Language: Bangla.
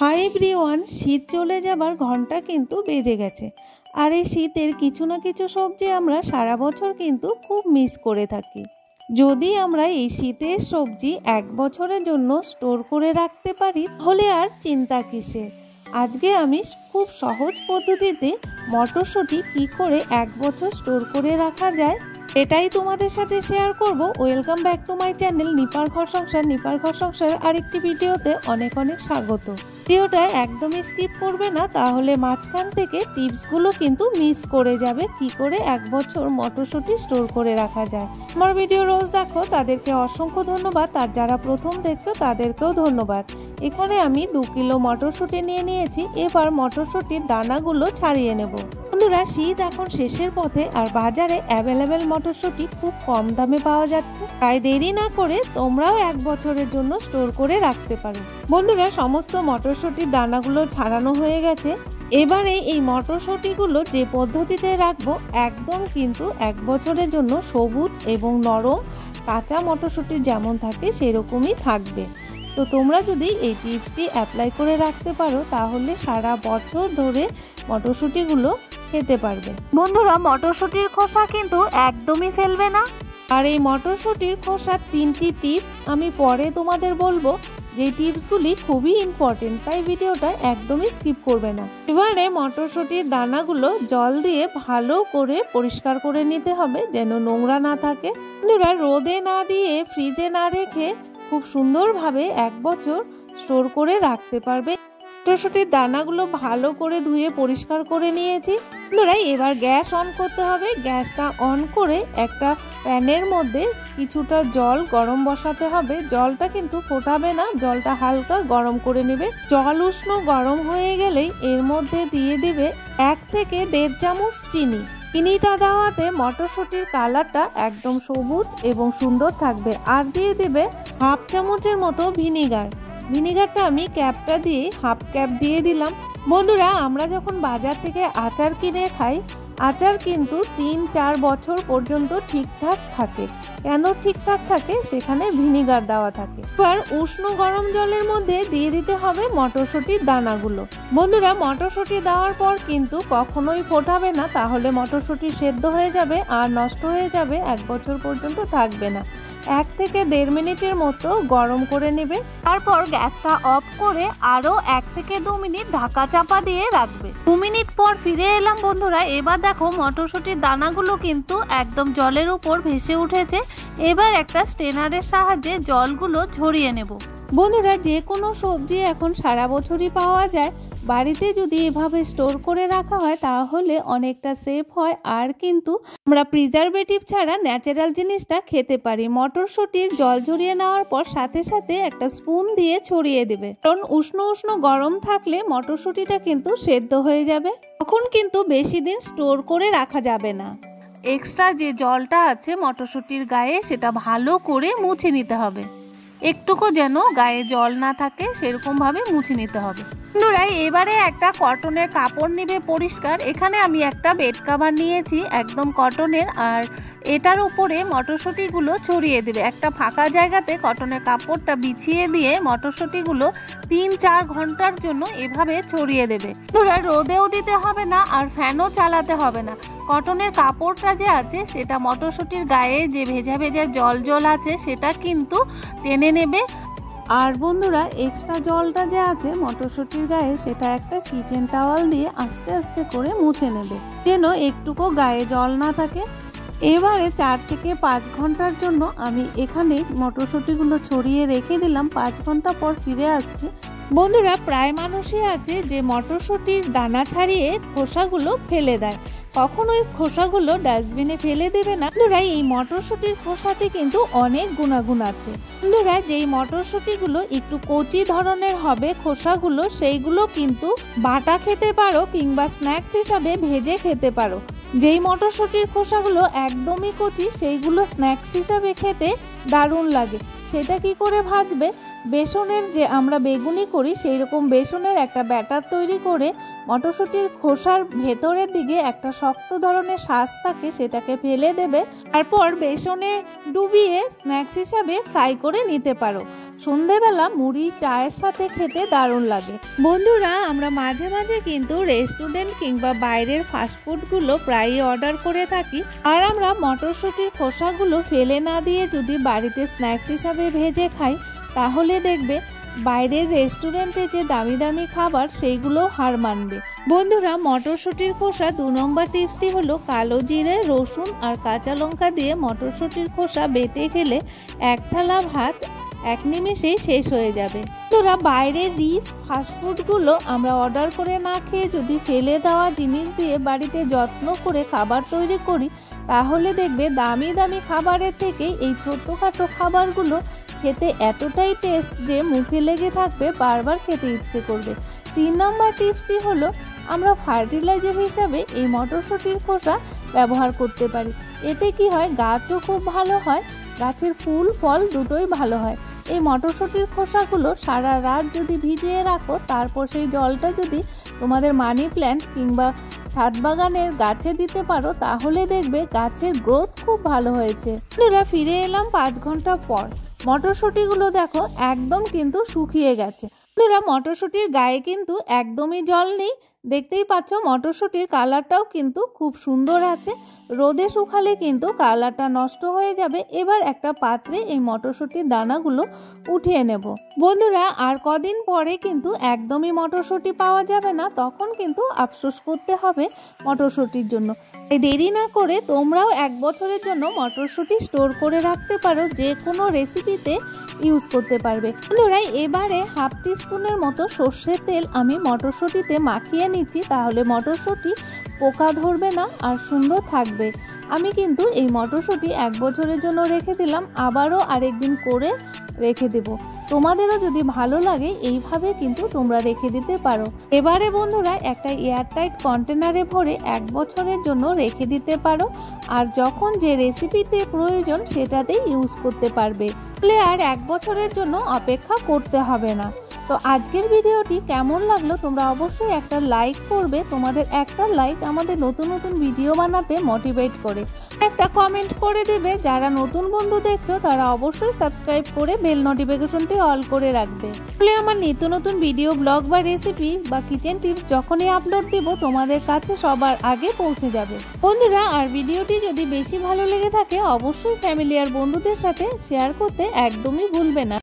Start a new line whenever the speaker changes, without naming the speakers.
হাই এভরিওয়ান, শীত চলে যাবার ঘন্টা কিন্তু বেজে গেছে। আর এই শীতের কিছু না কিছু সবজি আমরা সারা বছর কিন্তু খুব মিস করে থাকি। যদি আমরা এই শীতের সবজি এক বছরের জন্য স্টোর করে রাখতে পারি তাহলে আর চিন্তা কিসের। আজকে আমি খুব সহজ পদ্ধতিতে মটরশুঁটি কী করে এক বছর স্টোর করে রাখা যায় এটাই তোমাদের সাথে শেয়ার করব। Welcome back to my channel নিপার ঘর সংসার আরেকটি ভিডিওতে অনেক অনেক স্বাগত। ভিডিওটা একদমই স্কিপ করবে না, তাহলে মাঝখান থেকে টিপসগুলো কিন্তু মিস করে যাবে কি করে এক বছর মটরশুঁটি স্টোর করে রাখা যায়। আমার ভিডিও রোজ দেখো তাদেরকে অসংখ্য ধন্যবাদ, আর যারা প্রথম দেখছো তাদেরকেও ধন্যবাদ। এখানে আমি 2 কিলো মটরশুঁটি নিয়েছি। এবার মটরশুঁটির দানাগুলো ছাড়িয়ে নেব। বন্ধুরা, শীত এখন শেষের পথে আর বাজারে অ্যাভেলেবেল মটরশুঁটি খুব কম দামে পাওয়া যাচ্ছে, তাই দেরি না করে তোমরাও এক বছরের জন্য স্টোর করে রাখতে পারো। বন্ধুরা, সমস্ত মটরশুঁটির দানাগুলো ছাড়ানো হয়ে গেছে। এবারে এই মটরশুঁটিগুলো যে পদ্ধতিতে রাখবো একদম কিন্তু এক বছরের জন্য সবুজ এবং নরম কাঁচা মটরশুঁটি যেমন থাকে সেরকমই থাকবে। তো তোমরা যদি এই টিপসটি অ্যাপ্লাই করে রাখতে পারো তাহলে সারা বছর ধরে মটরশুঁটিগুলো খেতে পারবে। বন্ধুরা, মটরশুঁটির খোসা কিন্তু একদমই ফেলবে না। আর এই মটরশুঁটির খোসার 3টি টিপস আমি পরে তোমাদের বলবো, যে টিপসগুলি খুবই ইম্পর্টেন্ট, তাই ভিডিওটা একদমই স্কিপ করবে না। এবারে মটরশুঁটির দানাগুলো জল দিয়ে ভালো করে পরিষ্কার করে নিতে হবে যেন নোংরা না থাকে। বন্ধুরা, রোদে না দিয়ে ফ্রিজে না রেখে খুব সুন্দরভাবে এক বছর স্টোর করে রাখতে পারবে। মটরশুঁটির দানাগুলো ভালো করে ধুয়ে পরিষ্কার করে নিয়েছি। বন্ধুরা, এবার গ্যাস অন করতে হবে। গ্যাসটা অন করে একটা প্যানের মধ্যে কিছুটা জল গরম বসাতে হবে। জলটা কিন্তু ফোটাবে না, জলটা হালকা গরম করে নেবে। জল উষ্ণ গরম হয়ে গেলেই এর মধ্যে দিয়ে দিবে 1 থেকে 1.5 চামচ চিনি। চিনিটা দেওয়াতে মটরশুঁটির কালারটা একদম সবুজ এবং সুন্দর থাকবে। আর দিয়ে দেবে 1/2 চামচের মতো ভিনিগার। ভিনিগারটা আমি ক্যাপটা দিয়ে 1/2 ক্যাপ দিয়ে দিলাম। বন্ধুরা, আমরা যখন বাজার থেকে আচার কিনে খাই, আচার কিন্তু 3-4 বছর পর্যন্ত ঠিকঠাক থাকে। কেন ঠিকঠাক থাকে? সেখানে ভিনিগার দেওয়া থাকে। এবার উষ্ণ গরম জলের মধ্যে দিয়ে দিতে হবে মটরশুঁটির দানাগুলো। বন্ধুরা, মটরশুঁটি দেওয়ার পর কিন্তু কখনোই ফোটাবে না, তাহলে মটরশুঁটি সেদ্ধ হয়ে যাবে আর নষ্ট হয়ে যাবে, 1 বছর পর্যন্ত থাকবে না। 1 থেকে 1.5 মিনিটের মতো গরম করে নেবে। তারপর গ্যাসটা অফ করে আরও 1 থেকে 2 মিনিট ঢাকা চাপা দিয়ে রাখবে। 2 মিনিট পর ফিরে এলাম। বন্ধুরা, এবার দেখো মটরশুঁটির দানাগুলো কিন্তু একদম জলের উপর ভেসে উঠেছে। এবার একটা স্ট্রেনারের সাহায্যে জলগুলো ঝরিয়ে নেব। বন্ধুরা, যে কোনো সবজি এখন সারা বছরই পাওয়া যায়। বাড়িতে যদি এভাবে স্টোর করে রাখা হয় তাহলে অনেকটা সেফ হয়, আর কিন্তু আমরা প্রিজারভেটিভ ছাড়া ন্যাচারাল জিনিসটা খেতে পারি। মটরশুঁটির জল ঝরিয়ে নেওয়ার পর সাথে সাথে একটা স্পুন দিয়ে ছড়িয়ে দেবে, কারণ উষ্ণ উষ্ণ গরম থাকলে মটরশুঁটিটা কিন্তু সেদ্ধ হয়ে যাবে। তখন কিন্তু বেশি দিন স্টোর করে রাখা যাবে না। এক্সট্রা যে জলটা আছে মটরশুঁটির গায়ে সেটা ভালো করে মুছে নিতে হবে। একটুকু যেন গায়ে জল না থাকে সেরকমভাবে মুছে নিতে হবে। বন্ধুরা, এবারে একটা কটনের কাপড় নেবে পরিষ্কার। এখানে আমি একটা বেড কভার নিয়েছি একদম কটনের, আর এটার উপরে মটরশুঁটিগুলো ছড়িয়ে দেবে। একটা ফাঁকা জায়গাতে কটনের কাপড়টা বিছিয়ে দিয়ে মটরশুঁটিগুলো 3-4 ঘন্টার জন্য এভাবে ছড়িয়ে দেবে। বন্ধুরা, রোদেও দিতে হবে না আর ফ্যানও চালাতে হবে না। কটনের কাপড়টা যে আছে সেটা মটরশুঁটির গায়ে যে ভেজা ভেজা জল আছে সেটা কিন্তু টেনে নেবে। আর বন্ধুরা, এক্সট্রা জলটা যে আছে মটরশুঁটির গায়ে সেটা একটা কিচেন টাওয়াল দিয়ে আস্তে আস্তে করে মুছে নেবে যেন একটুকু গায়ে জল না থাকে। এবারে 4 থেকে 5 ঘন্টার জন্য আমি এখানে মটরশুঁটিগুলো ছড়িয়ে রেখে দিলাম। 5 ঘন্টা পর ফিরে আসছি। বন্ধুরা, প্রায় মানুষই আছে যে মটরশুঁটির দানা ছাড়িয়ে খোসাগুলো ফেলে দেয়। কখনোই খোসাগুলো ডাস্টবিনে ফেলে দেবে না। বন্ধুরা, এই মটরশুঁটির খোসাতে কিন্তু অনেক গুণাগুণ আছে। বন্ধুরা, যেই মটরশুঁটিগুলো একটু কচি ধরনের হবে খোসাগুলো, সেইগুলো কিন্তু বাটা খেতে পারো কিংবা স্ন্যাক্স হিসাবে ভেজে খেতে পারো। যেই মটরশুঁটির খোসাগুলো একদমই কচি সেইগুলো স্ন্যাক্স হিসাবে খেতে দারুণ লাগে। সেটা কি করে ভাজবে? বেসনের যে আমরা বেগুনি করি সেই রকম বেসনের একটা ব্যাটার তৈরি করে মটরশুঁটির খোসার ভেতরের দিকে একটা শক্ত ধরনের শাঁস থাকে, সেটাকে ফেলে দেবে। তারপর বেসনে ডুবিয়ে স্ন্যাক্স হিসাবে ফ্রাই করে নিতে পারো। সন্ধেবেলা মুড়ি চায়ের সাথে খেতে দারুণ লাগে। বন্ধুরা, আমরা মাঝে মাঝে কিন্তু রেস্টুরেন্ট কিংবা বাইরের ফাস্টফুডগুলো প্রায়ই অর্ডার করে থাকি। আর আমরা মটরশুঁটির খোসাগুলো ফেলে না দিয়ে যদি বাড়িতে স্ন্যাক্স হিসাবে ভেজে খাই, তাহলে দেখবে বাইরের রেস্টুরেন্টে যে দামি দামি খাবার সেইগুলো হার মানবে। বন্ধুরা, মটরশুঁটির খোসা 2 নম্বর টিপসটি হলো কালো জিরে, রসুন আর কাঁচা লঙ্কা দিয়ে মটরশুঁটির খোসা বেটে খেলে এক থালা ভাত এক নিমেষেই শেষ হয়ে যাবে। তোরা বাইরের রিচ ফাস্টফুডগুলো আমরা অর্ডার করে না খেয়ে যদি ফেলে দেওয়া জিনিস দিয়ে বাড়িতে যত্ন করে খাবার তৈরি করি, তাহলে দেখবে দামি দামি খাবারের থেকে এই ছোট্টখাটো খাবারগুলো খেতে এতটাই টেস্ট যে মুখে লেগে থাকবে, বারবার খেতে ইচ্ছে করবে। 3 নম্বর টিপসটি হলো আমরা ফার্টিলাইজার হিসাবে এই মটরশুঁটির খোসা ব্যবহার করতে পারি। এতে কি হয়, গাছও খুব ভালো হয়, গাছের ফুল ফল দুটোই ভালো হয়। এই মটরশুঁটির খোসাগুলো সারা রাত যদি ভিজিয়ে রাখো, তারপর সেই জলটা যদি তোমাদের মানি প্ল্যান্ট কিংবা ছাদ বাগানের গাছে দিতে পারো, তাহলে দেখবে গাছের গ্রোথ খুব ভালো হয়েছে। আমরা ফিরে এলাম 5 ঘন্টা পর। মটরশুঁটিগুলো দেখো একদম কিন্তু শুকিয়ে গেছে। বন্ধুরা, মটরশুঁটির গায়ে কিন্তু একদমই জল নেই, দেখতেই পাচ্ছ। মটরশুঁটির কালারটাও কিন্তু খুব সুন্দর আছে। রোদে শুকালে কিন্তু কালারটা নষ্ট হয়ে যাবে। এবার একটা পাত্রে এই মটরশুঁটির দানাগুলো উঠিয়ে নেব। বন্ধুরা, আর কদিন পরে কিন্তু একদমই মটরশুঁটি পাওয়া যাবে না, তখন কিন্তু আফসোস করতে হবে মটরশুঁটির জন্য। এই দেরি না করে তোমরাও 1 বছরের জন্য মটরশুঁটি স্টোর করে রাখতে পারো, যে কোনো রেসিপিতে ইউজ করতে পারবে। বন্ধুরা, এবারে হাফ টিস্পুনের মতো সর্ষের তেল আমি মটরশুঁটিতে মাখিয়ে নিচ্ছি, তাহলে মটরশুঁটি পোকা ধরবে না আর সুন্দর থাকবে। আমি কিন্তু এই মটরশুঁটি 1 বছরের জন্য রেখে দিলাম, আবারও আরেকদিন করে রেখে দেব। তোমাদেরও যদি ভালো লাগে এইভাবে কিন্তু তোমরা রেখে দিতে পারো। এবারে বন্ধুরা, একটা এয়ারটাইট কন্টেনারে ভরে 1 বছরের জন্য রেখে দিতে পারো, আর যখন যে রেসিপিতে প্রয়োজন সেটাতেই ইউজ করতে পারবে। তাহলে আর 1 বছরের জন্য অপেক্ষা করতে হবে না। তো আজকের ভিডিওটি কেমন লাগলো তোমরা অবশ্যই একটা লাইক করবে। তোমাদের একটা লাইক আমাদের নতুন নতুন ভিডিও বানাতে মোটিভেট করে। একটা কমেন্ট করে দেবে। যারা নতুন বন্ধু দেখছো তারা অবশ্যই সাবস্ক্রাইব করে বেল নোটিফিকেশনটি অল করে রাখবে। তাহলে আমার নিত্য নতুন ভিডিও, ব্লগ বা রেসিপি বা কিচেন টিপস যখনই আপলোড দেব তোমাদের কাছে সবার আগে পৌঁছে যাবে। বন্ধুরা, আর ভিডিওটি যদি বেশি ভালো লেগে থাকে অবশ্যই ফ্যামিলি আর বন্ধুদের সাথে শেয়ার করতে একদমই ভুলবে না।